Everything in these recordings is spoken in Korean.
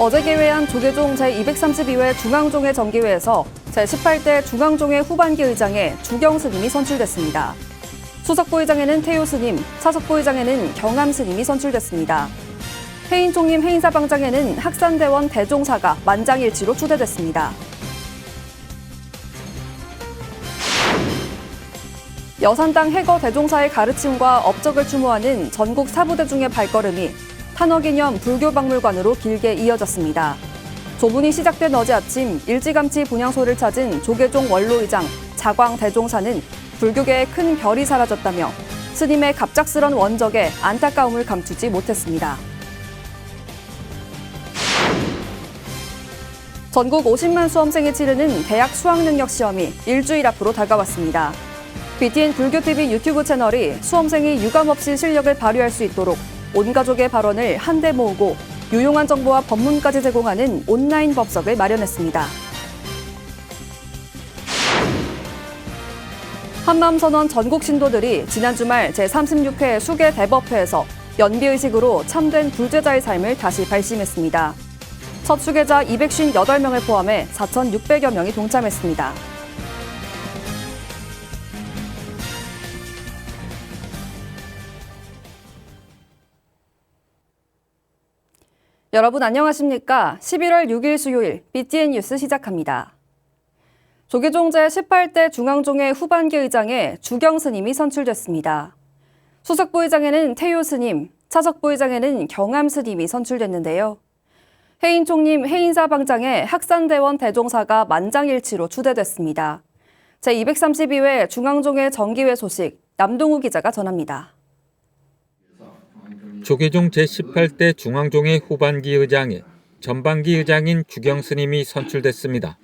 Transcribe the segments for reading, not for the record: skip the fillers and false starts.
어제 개회한 조계종 제232회 중앙종회 정기회에서 제18대 중앙종회 후반기 의장에 주경 스님이 선출됐습니다. 수석부 의장에는 태효 스님, 차석부 의장에는 경암 스님이 선출됐습니다. 해인 총림 해인사방장에는 학산대원 대종사가 만장일치로 추대됐습니다. 여산당 해거 대종사의 가르침과 업적을 추모하는 전국 사부대중의 발걸음이 탄어기념 불교박물관으로 길게 이어졌습니다. 조문이 시작된 어제 아침 일찌감치 분향소를 찾은 조계종 원로의장 자광 대종사는 불교계에 큰 별이 사라졌다며 스님의 갑작스런 원적에 안타까움을 감추지 못했습니다. 전국 50만 수험생이 치르는 대학 수학능력 시험이 일주일 앞으로 다가왔습니다. BTN 불교TV 유튜브 채널이 수험생이 유감없이 실력을 발휘할 수 있도록 온 가족의 발언을 한데 모으고 유용한 정보와 법문까지 제공하는 온라인 법석을 마련했습니다. 한마음선언 전국 신도들이 지난 주말 제36회 수계 대법회에서 연비의식으로 참된 불죄자의 삶을 다시 발심했습니다. 첫 수계자 258명을 포함해 4,600여 명이 동참했습니다. 여러분 안녕하십니까? 11월 6일 수요일 BTN 뉴스 시작합니다. 조계종 제18대 중앙종회 후반기 의장에 주경 스님이 선출됐습니다. 수석부 의장에는 태효 스님, 차석부 의장에는 경암 스님이 선출됐는데요. 해인 총림 해인사방장에 학산대원 대종사가 만장일치로 추대됐습니다. 제232회 중앙종회 정기회 소식 남동우 기자가 전합니다. 조계종 제18대 중앙종회 후반기 의장에 전반기 의장인 주경 스님이 선출됐습니다.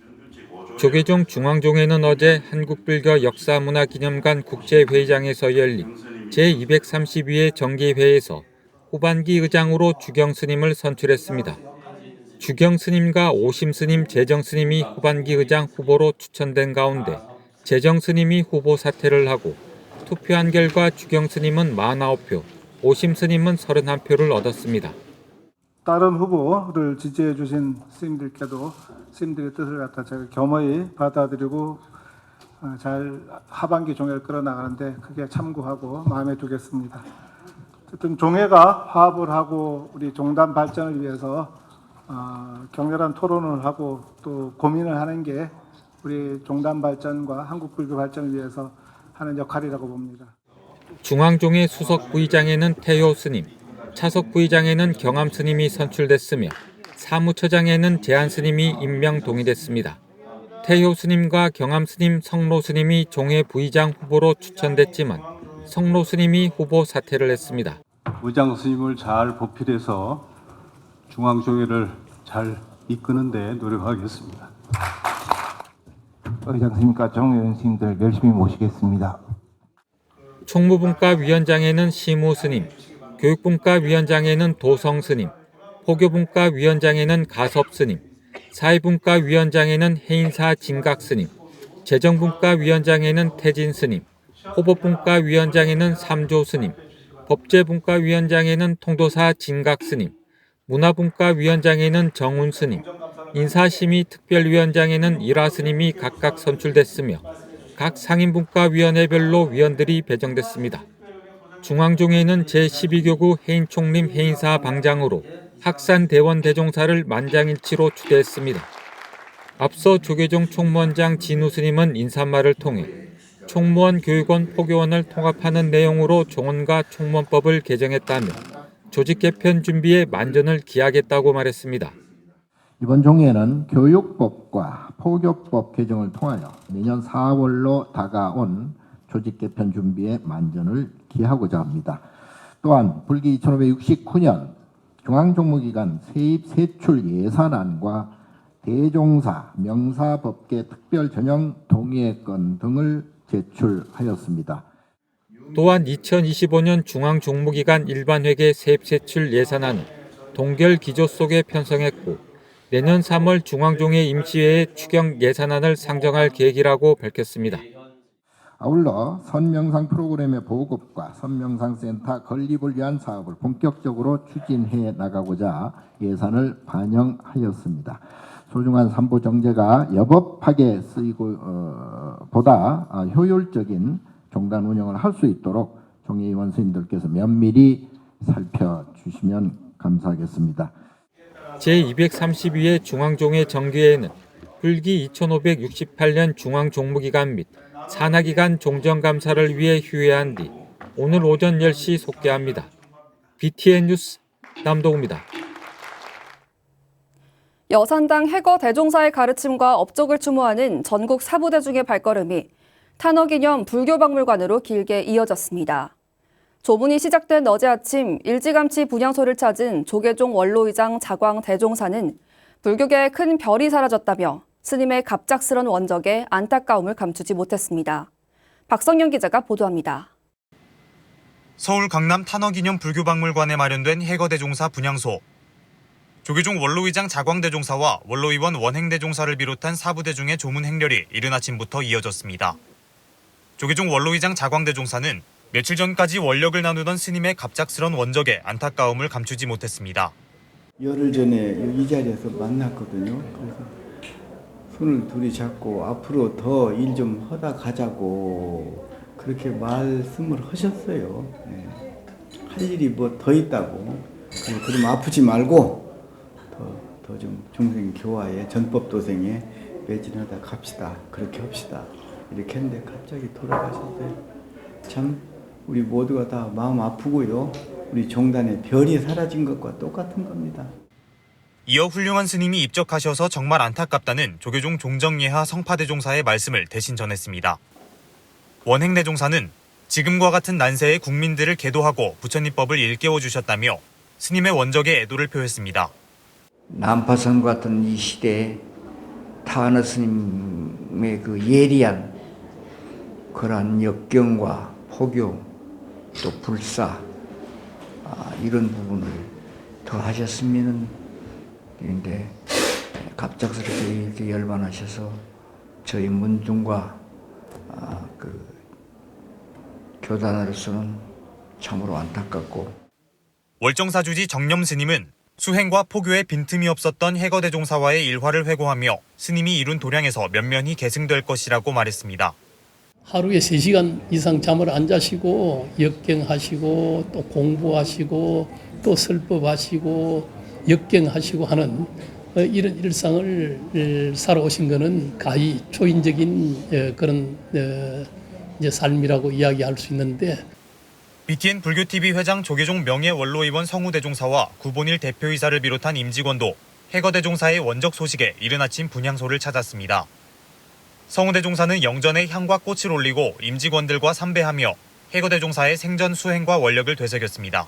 조계종 중앙종회는 어제 한국불교 역사문화기념관 국제회의장에서 열린 제232회 정기회에서 후반기 의장으로 주경 스님을 선출했습니다. 주경 스님과 오심 스님, 재정 스님이 후반기 의장 후보로 추천된 가운데 재정 스님이 후보 사퇴를 하고 투표한 결과 주경 스님은 49표, 오심 스님은 31표를 얻었습니다. 다른 후보를 지지해 주신 스님들께도 스님들의 뜻을 갖다 제가 겸허히 받아들이고 잘 하반기 종회를 끌어나가는데 크게 참고하고 마음에 두겠습니다. 어쨌든 종회가 화합을 하고 우리 종단 발전을 위해서 격렬한 토론을 하고 또 고민을 하는 게 우리 종단 발전과 한국 불교 발전을 위해서 하는 역할이라고 봅니다. 중앙종회 수석 부의장에는 태효 스님, 차석 부의장에는 경암 스님이 선출됐으며 사무처장에는 제한 스님이 임명 동의됐습니다. 태효 스님과 경암 스님, 성로 스님이 종회 부의장 후보로 추천됐지만 성로 스님이 후보 사퇴를 했습니다. 의장 스님을 잘 보필해서 중앙종회를 잘 이끄는 데 노력하겠습니다. 의장 스님과 정의원 스님들 열심히 모시겠습니다. 총무분과위원장에는 시무 스님, 교육분과위원장에는 도성 스님, 포교분과위원장에는 가섭 스님, 사회분과위원장에는 해인사 진각 스님, 재정분과위원장에는 태진 스님, 호법분과위원장에는 삼조 스님, 법제분과위원장에는 통도사 진각 스님, 문화분과위원장에는 정운 스님, 인사심의특별위원장에는 일화 스님이 각각 선출됐으며 각 상임분과위원회별로 위원들이 배정됐습니다. 중앙종회는 제12교구 해인총림 해인사 방장으로 학산대원 대종사를 만장일치로 추대했습니다. 앞서 조계종 총무원장 진우 스님은 인사말을 통해 총무원 교육원 포교원을 통합하는 내용으로 종원과 총무원법을 개정했다며 조직 개편 준비에 만전을 기하겠다고 말했습니다. 이번 종회는 교육법과 포교법 개정을 통하여 내년 4월로 다가온 조직 개편 준비에 만전을 기하고자 합니다. 또한 불기 2569년 중앙종무기관 세입 세출 예산안과 대종사 명사법계 특별전형 동의회권 등을 제출하였습니다. 또한 2025년 중앙종무기관 일반회계 세입세출 예산안은 동결 기조 속에 편성했고 내년 3월 중앙종회 임시회에 추경 예산안을 상정할 계획이라고 밝혔습니다. 아울러 선명상 프로그램의 보급과 선명상센터 건립을 위한 사업을 본격적으로 추진해 나가고자 예산을 반영하였습니다. 소중한 삼부 정제가 여법하게 쓰이고 보다 효율적인 종단 운영을 할 수 있도록 종의원 스님들께서 면밀히 살펴주시면 감사하겠습니다. 제232회 중앙종회 정기회에는 불기 2568년 중앙종무기간 및 산하기간 종전감사를 위해 휴회한 뒤 오늘 오전 10시 속개합니다. BTN 뉴스 남동우입니다. 여산당 해거 대종사의 가르침과 업적을 추모하는 전국 사부대중의 발걸음이 탄어기념 불교박물관으로 길게 이어졌습니다. 조문이 시작된 어제 아침 일찌감치 분향소를 찾은 조계종 원로의장 자광 대종사는 불교계의 큰 별이 사라졌다며 스님의 갑작스런 원적에 안타까움을 감추지 못했습니다. 박성영 기자가 보도합니다. 서울 강남 탄어기념 불교박물관에 마련된 해거대종사 분향소. 조계종 원로의장 자광대종사와 원로의원 원행대종사를 비롯한 사부대중의 조문 행렬이 이른 아침부터 이어졌습니다. 조계종 원로의장 자광대종사는 며칠 전까지 원력을 나누던 스님의 갑작스런 원적에 안타까움을 감추지 못했습니다. 열흘 전에 이 자리에서 만났거든요. 그래서 손을 둘이 잡고 앞으로 더 일 좀 하다 가자고 그렇게 말씀을 하셨어요. 네. 할 일이 뭐 더 있다고. 그럼 아프지 말고 더 좀 중생 교화에 전법 도생에 매진하다 갑시다. 그렇게 합시다. 이렇게 했는데 갑자기 돌아가셨어요. 참 우리 모두가 다 마음 아프고요. 우리 종단의 별이 사라진 것과 똑같은 겁니다. 이어 훌륭한 스님이 입적하셔서 정말 안타깝다는 조계종 종정예하 성파대종사의 말씀을 대신 전했습니다. 원행대종사는 지금과 같은 난세에 국민들을 계도하고 부처님법을 일깨워 주셨다며 스님의 원적에 애도를 표했습니다. 난파선 같은 이 시대에 타너 스님의 그 예리한 그러한 역경과 포교 또 불사 이런 부분을 더 하셨으면 인데 갑작스럽게 이렇게 열반하셔서 저희 문중과 그 교단으로서는 참으로 안타깝고 월정사주지 정념 스님은 수행과 포교에 빈틈이 없었던 해거대종사와의 일화를 회고하며 스님이 이룬 도량에서 면면히 계승될 것이라고 말했습니다. 하루에 3시간 이상 잠을 안 자시고 역경하시고 또 공부하시고 또 설법하시고 역경하시고 하는 이런 일상을 살아오신 것은 가히 초인적인 그런 이제 삶이라고 이야기할 수 있는데 BTN 불교TV 회장 조계종 명예원로의원 성우대종사와 구본일 대표이사를 비롯한 임직원도 해거대종사의 원적 소식에 이른 아침 분향소를 찾았습니다. 성우대종사는 영전에 향과 꽃을 올리고 임직원들과 삼배하며 해거대종사의 생전 수행과 원력을 되새겼습니다.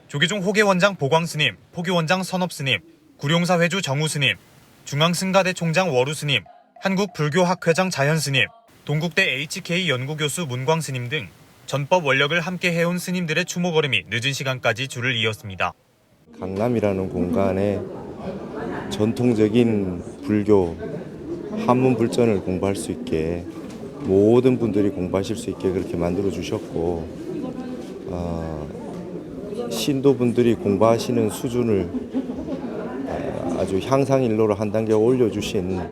조계종 호계원장 보광스님, 포교원장 선업스님, 구룡사회주 정우스님, 중앙승가대 총장 월우스님, 한국불교학회장 자현스님, 동국대 HK 연구교수 문광스님 등 전법 원력을 함께 해온 스님들의 추모 걸음이 늦은 시간까지 줄을 이었습니다. 강남이라는 공간에 전통적인 불교 한문 불전을 공부할 수 있게 모든 분들이 공부하실 수 있게 그렇게 만들어 주셨고 신도분들이 공부하시는 수준을 아주 향상일로로 한 단계 올려주신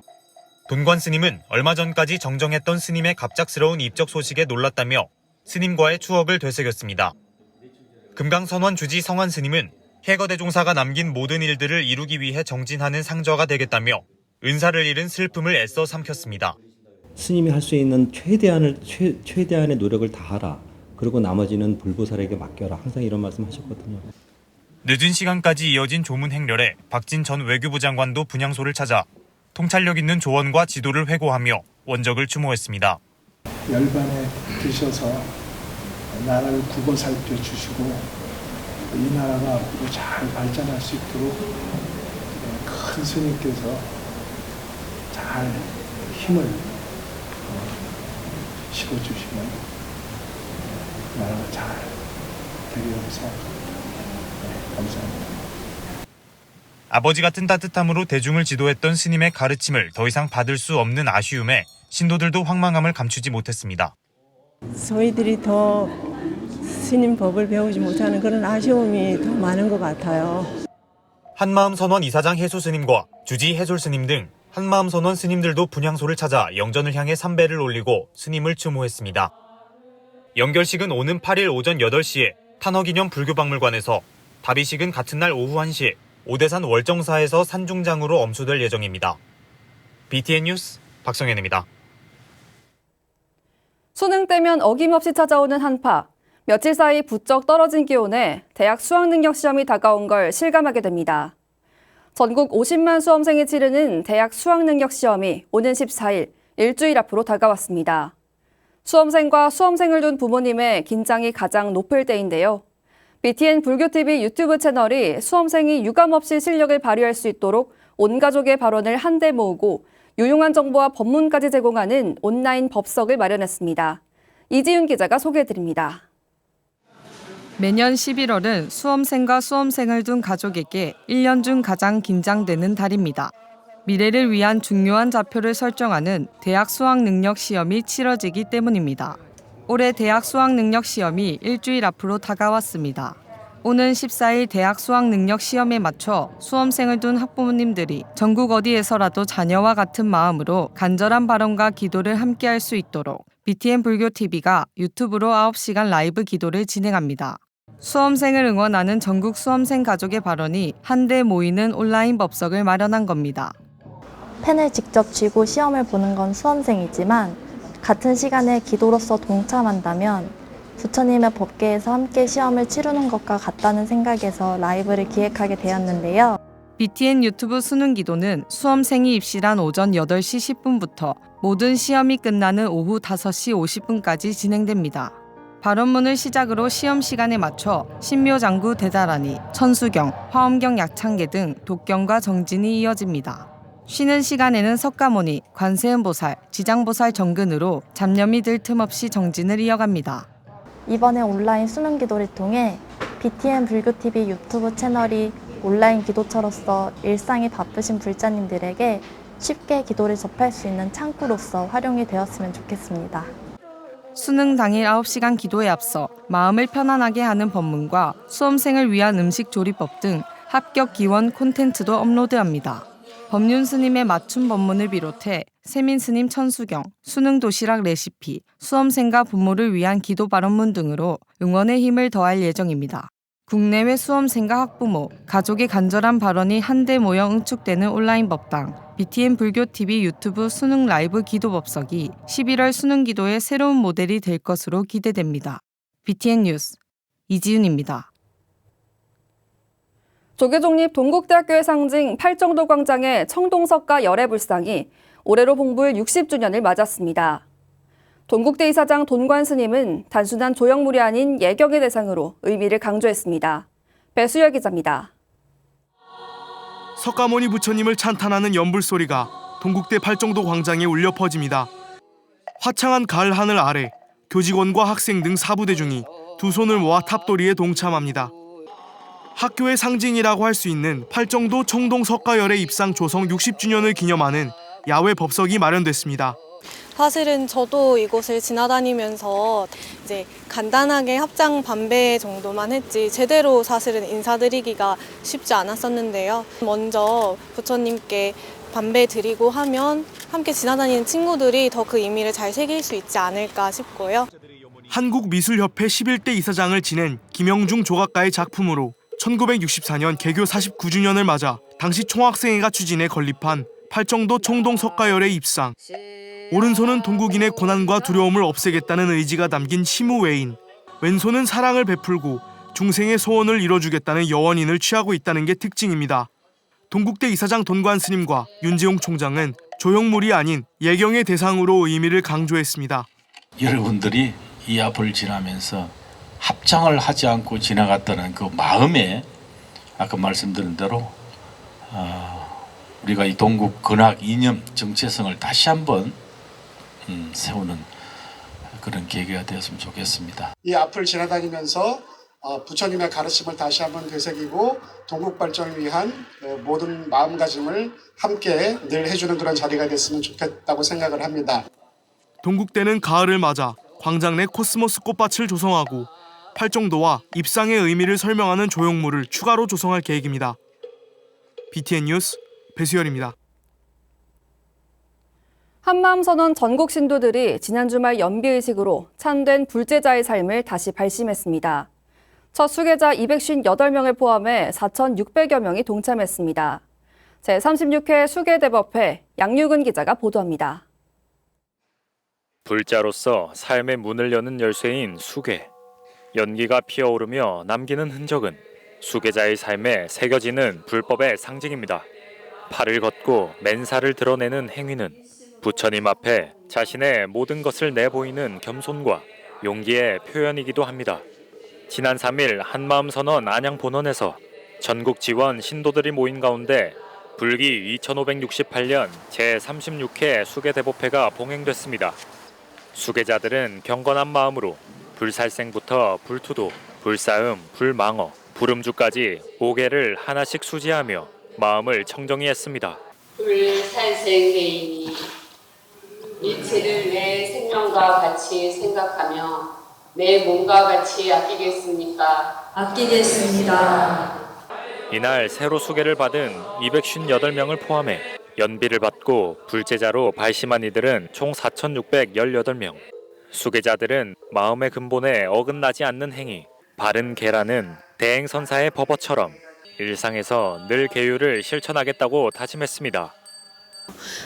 돈관 스님은 얼마 전까지 정정했던 스님의 갑작스러운 입적 소식에 놀랐다며 스님과의 추억을 되새겼습니다. 금강선원 주지 성한 스님은 해거대종사가 남긴 모든 일들을 이루기 위해 정진하는 상저가 되겠다며 은사를 잃은 슬픔을 애써 삼켰습니다. 스님이 할 수 있는 최대한의 노력을 다하라. 그리고 나머지는 불보살에게 맡겨라. 항상 이런 말씀하셨거든요. 늦은 시간까지 이어진 조문 행렬에 박진 전 외교부 장관도 분향소를 찾아 통찰력 있는 조언과 지도를 회고하며 원적을 추모했습니다. 열반에 드셔서 나라를 굽어 살펴주시고 이 나라가 앞으로 잘 발전할 수 있도록 큰 스님께서 잘 힘을 실어주시면 나라가 잘 되리라고 생각합니다. 감사합니다. 아버지 같은 따뜻함으로 대중을 지도했던 스님의 가르침을 더 이상 받을 수 없는 아쉬움에 신도들도 황망함을 감추지 못했습니다. 저희들이 더 스님 법을 배우지 못하는 그런 아쉬움이 더 많은 것 같아요. 한마음선원 이사장 해수 스님과 주지 해솔 스님 등 한마음선원 스님들도 분향소를 찾아 영전을 향해 삼배를 올리고 스님을 추모했습니다. 영결식은 오는 8일 오전 8시에 탄허기념 불교박물관에서, 답이식은 같은 날 오후 1시 오대산 월정사에서 산중장으로 엄수될 예정입니다. BTN 뉴스 박성현입니다. 수능 때면 어김없이 찾아오는 한파. 며칠 사이 부쩍 떨어진 기온에 대학 수학능력시험이 다가온 걸 실감하게 됩니다. 전국 50만 수험생이 치르는 대학 수학능력시험이 오는 14일, 일주일 앞으로 다가왔습니다. 수험생과 수험생을 둔 부모님의 긴장이 가장 높을 때인데요. BTN 불교TV 유튜브 채널이 수험생이 유감없이 실력을 발휘할 수 있도록 온 가족의 발언을 한데 모으고 유용한 정보와 법문까지 제공하는 온라인 법석을 마련했습니다. 이지윤 기자가 소개해드립니다. 매년 11월은 수험생과 수험생을 둔 가족에게 1년 중 가장 긴장되는 달입니다. 미래를 위한 중요한 좌표를 설정하는 대학 수학능력 시험이 치러지기 때문입니다. 올해 대학 수학능력 시험이 일주일 앞으로 다가왔습니다. 오는 14일 대학 수학능력 시험에 맞춰 수험생을 둔 학부모님들이 전국 어디에서라도 자녀와 같은 마음으로 간절한 발언과 기도를 함께할 수 있도록 BTN 불교TV가 유튜브로 9시간 라이브 기도를 진행합니다. 수험생을 응원하는 전국 수험생 가족의 발언이 한데 모이는 온라인 법석을 마련한 겁니다. 펜을 직접 쥐고 시험을 보는 건 수험생이지만 같은 시간에 기도로서 동참한다면 부처님의 법계에서 함께 시험을 치르는 것과 같다는 생각에서 라이브를 기획하게 되었는데요. BTN 유튜브 수능 기도는 수험생이 입실한 오전 8시 10분부터 모든 시험이 끝나는 오후 5시 50분까지 진행됩니다. 발언문을 시작으로 시험 시간에 맞춰 신묘장구 대다라니, 천수경, 화엄경 약창계 등 독경과 정진이 이어집니다. 쉬는 시간에는 석가모니, 관세음보살, 지장보살 정근으로 잡념이 들 틈 없이 정진을 이어갑니다. 이번에 온라인 수능 기도를 통해 BTN 불교TV 유튜브 채널이 온라인 기도처로서 일상이 바쁘신 불자님들에게 쉽게 기도를 접할 수 있는 창구로서 활용이 되었으면 좋겠습니다. 수능 당일 9시간 기도에 앞서 마음을 편안하게 하는 법문과 수험생을 위한 음식 조리법 등 합격 기원 콘텐츠도 업로드합니다. 법륜 스님의 맞춤 법문을 비롯해 세민 스님 천수경, 수능 도시락 레시피, 수험생과 부모를 위한 기도 발언문 등으로 응원의 힘을 더할 예정입니다. 국내외 수험생과 학부모, 가족의 간절한 발언이 한데 모여 응축되는 온라인 법당, BTN 불교TV 유튜브 수능 라이브 기도 법석이 11월 수능 기도의 새로운 모델이 될 것으로 기대됩니다. BTN 뉴스 이지윤입니다. 조계종립 동국대학교의 상징 팔정도 광장의 청동석가 열애불상이 올해로 봉불 60주년을 맞았습니다. 동국대 이사장 돈관 스님은 단순한 조형물이 아닌 예경의 대상으로 의미를 강조했습니다. 배수열 기자입니다. 석가모니 부처님을 찬탄하는 연불소리가 동국대 팔정도 광장에 울려 퍼집니다. 화창한 가을 하늘 아래 교직원과 학생 등 사부대중이 두 손을 모아 탑도리에 동참합니다. 학교의 상징이라고 할 수 있는 팔정도 청동석가열의 입상 조성 60주년을 기념하는 야외 법석이 마련됐습니다. 사실은 저도 이곳을 지나다니면서 이제 간단하게 합장 반배 정도만 했지 제대로 사실은 인사드리기가 쉽지 않았었는데요. 먼저 부처님께 반배 드리고 하면 함께 지나다니는 친구들이 더 그 의미를 잘 새길 수 있지 않을까 싶고요. 한국미술협회 11대 이사장을 지낸 김영중 조각가의 작품으로 1964년 개교 49주년을 맞아 당시 총학생회가 추진해 건립한 팔정도 청동석가열의 입상. 오른손은 동국인의 고난과 두려움을 없애겠다는 의지가 담긴 시무웨인, 왼손은 사랑을 베풀고 중생의 소원을 이뤄주겠다는 여원인을 취하고 있다는 게 특징입니다. 동국대 이사장 돈관 스님과 윤지용 총장은 조형물이 아닌 예경의 대상으로 의미를 강조했습니다. 여러분들이 이 앞을 지나면서 합장을 하지 않고 지나갔다는 그 마음에 아까 말씀드린 대로 우리가 이 동국 근학 이념 정체성을 다시 한번 세우는 그런 계기가 되었으면 좋겠습니다. 이 앞을 지나다니면서 부처님의 가르침을 다시 한번 되새기고 동국 발전을 위한 모든 마음가짐을 함께 늘 해주는 그런 자리가 됐으면 좋겠다고 생각을 합니다. 동국대는 가을을 맞아 광장 내 코스모스 꽃밭을 조성하고 팔정도와 입상의 의미를 설명하는 조형물을 추가로 조성할 계획입니다. BTN 뉴스 배수열입니다. 한마음선언 전국 신도들이 지난 주말 연비의식으로 참된 불제자의 삶을 다시 발심했습니다. 첫 수계자 258명을 포함해 4,600여 명이 동참했습니다. 제36회 수계대법회 양유근 기자가 보도합니다. 불자로서 삶의 문을 여는 열쇠인 수계. 연기가 피어오르며 남기는 흔적은 수계자의 삶에 새겨지는 불법의 상징입니다. 팔을 걷고 맨살을 드러내는 행위는 부처님 앞에 자신의 모든 것을 내보이는 겸손과 용기의 표현이기도 합니다. 지난 3일 한마음선언 안양본원에서 전국 지원 신도들이 모인 가운데 불기 2568년 제36회 수계대법회가 봉행됐습니다. 수계자들은 경건한 마음으로 불살생부터 불투도, 불싸움, 불망어, 불음주까지 5개를 하나씩 수지하며 마음을 청정히 했습니다. 불살생계이니 이치를 내 생명과 같이 생각하며 내 몸과 같이 아끼겠습니까? 아끼겠습니다. 이날 새로 수계를 받은 258명을 포함해 연비를 받고 불제자로 발심한 이들은 총 4,618명. 수계자들은 마음의 근본에 어긋나지 않는 행위, 바른 계라는 대행선사의 법어처럼 일상에서 늘 계율을 실천하겠다고 다짐했습니다.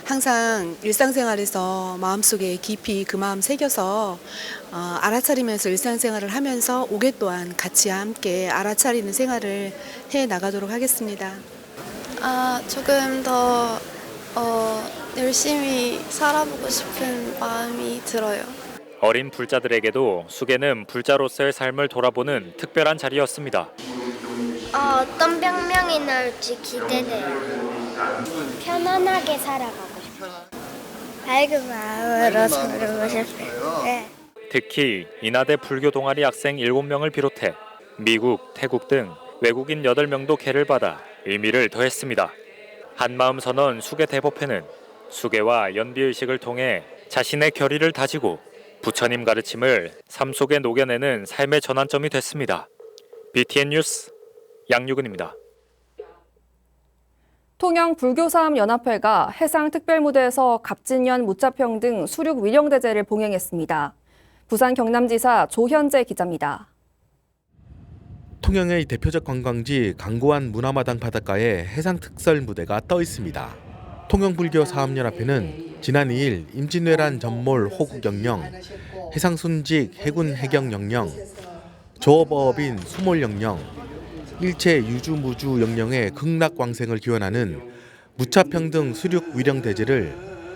항상 일상생활에서 마음속에 깊이 그 마음 새겨서 알아차리면서 일상생활을 하면서 5개 동안 같이 함께 알아차리는 생활을 해나가도록 하겠습니다. 조금 더 열심히 살아보고 싶은 마음이 들어요. 어린 불자들에게도 수계는 불자로서의 삶을 돌아보는 특별한 자리였습니다. 어떤 병명이 나올지 기대돼요. 편안하게 살아가고 싶어요. 밝은 마음으로 살고 싶어요. 네. 특히 인하대 불교 동아리 학생 7명을 비롯해 미국, 태국 등 외국인 8명도 계를 받아 의미를 더했습니다. 한마음선언 수계대법회는 수계와 연비의식을 통해 자신의 결의를 다지고 부처님 가르침을 삶 속에 녹여내는 삶의 전환점이 됐습니다. BTN 뉴스 양유근입니다. 통영불교사업연합회가 해상특별무대에서 갑진년 무차평등 수륙위령대제를 봉행했습니다. 부산 경남지사 조현재 기자입니다. 통영의 대표적 관광지 강고안 문화마당 바닷가에 해상특설무대가 떠 있습니다. 통영불교사업연합회는 지난 2일 임진왜란 전몰 호국영령, 해상순직 해군 해경영령, 조업어업인 수몰영령, 일체 유주무주 영령의 극락광생을 기원하는 무차평등 수륙위령대제를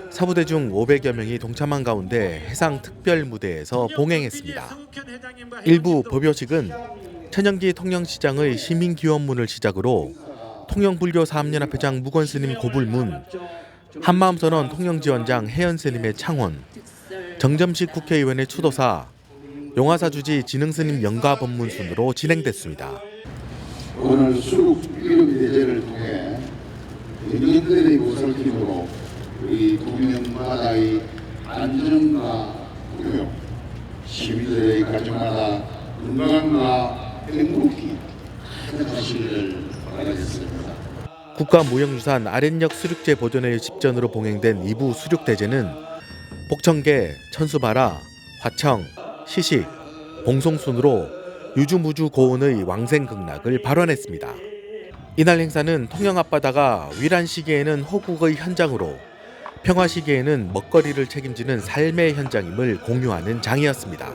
사부대중 500여 명이 동참한 가운데 해상특별무대에서 봉행했습니다. 일부 법요식은 천연기 통영시장의 시민기원문을 시작으로 통영불교사업연합회장 무건스님 고불문, 한마음선언 통영지원장 혜연스님의 창원, 정점식 국회의원의 추도사, 용화사주지 진흥스님 영가 법문 순으로 진행됐습니다. 오늘 수륙위령대제를 통해 인민들의 보살핌으로 우리 통영바다의 안정과 교육, 시민들의 가정마다 건강과 행복이 가득하시기를 바라겠습니다. 국가무형유산 아랫역 수륙제 보존회의 집전으로 봉행된 2부 수륙대제는 복청계, 천수바라, 화청, 시식, 봉송순으로 유주무주 고운의 왕생극락을 발언했습니다. 이날 행사는 통영 앞바다가 위란 시기에는 호국의 현장으로, 평화 시기에는 먹거리를 책임지는 삶의 현장임을 공유하는 장이었습니다.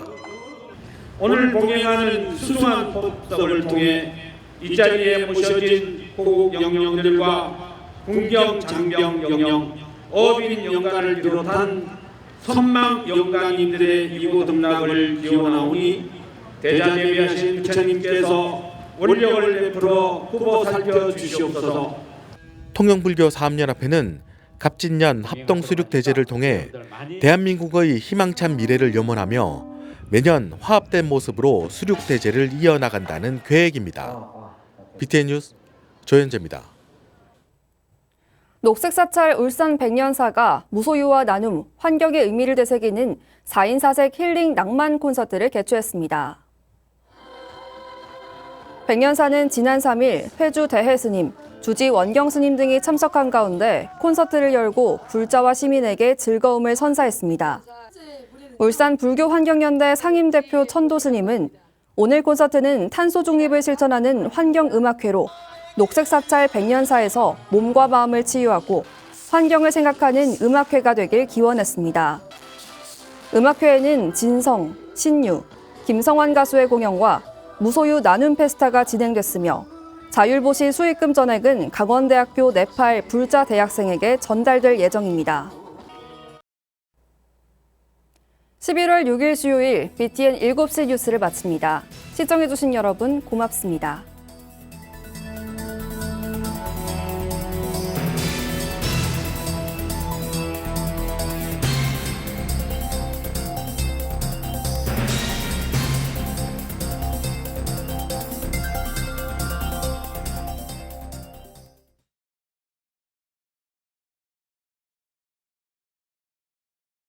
오늘 봉행하는 수승한 법석을 통해 이 자리에 모셔진 호국 영령들과 궁경 장병 영령, 어빈 영가를 비롯한 선망 영가님들의 이고 등락을 기원하오니 대자재비하신 부처님께서 원력을 베풀어 후보 살펴주시옵소서. 통영불교사업연합회는 갑진년 합동수륙대제를 통해 대한민국의 희망찬 미래를 염원하며 매년 화합된 모습으로 수륙대제를 이어나간다는 계획입니다. BTN 뉴스 조현재입니다. 녹색 사찰 울산 백년사가 무소유와 나눔, 환경의 의미를 되새기는 4인 4색 힐링 낭만 콘서트를 개최했습니다. 백년사는 지난 3일 회주 대해스님, 주지 원경스님 등이 참석한 가운데 콘서트를 열고 불자와 시민에게 즐거움을 선사했습니다. 울산 불교환경연대 상임대표 천도스님은 오늘 콘서트는 탄소 중립을 실천하는 환경음악회로 녹색 사찰 백년사에서 몸과 마음을 치유하고 환경을 생각하는 음악회가 되길 기원했습니다. 음악회에는 진성, 신유, 김성환 가수의 공연과 무소유 나눔 페스타가 진행됐으며 자율보시 수익금 전액은 강원대학교 네팔 불자 대학생에게 전달될 예정입니다. 11월 6일 수요일 BTN 7시 뉴스를 마칩니다. 시청해주신 여러분 고맙습니다.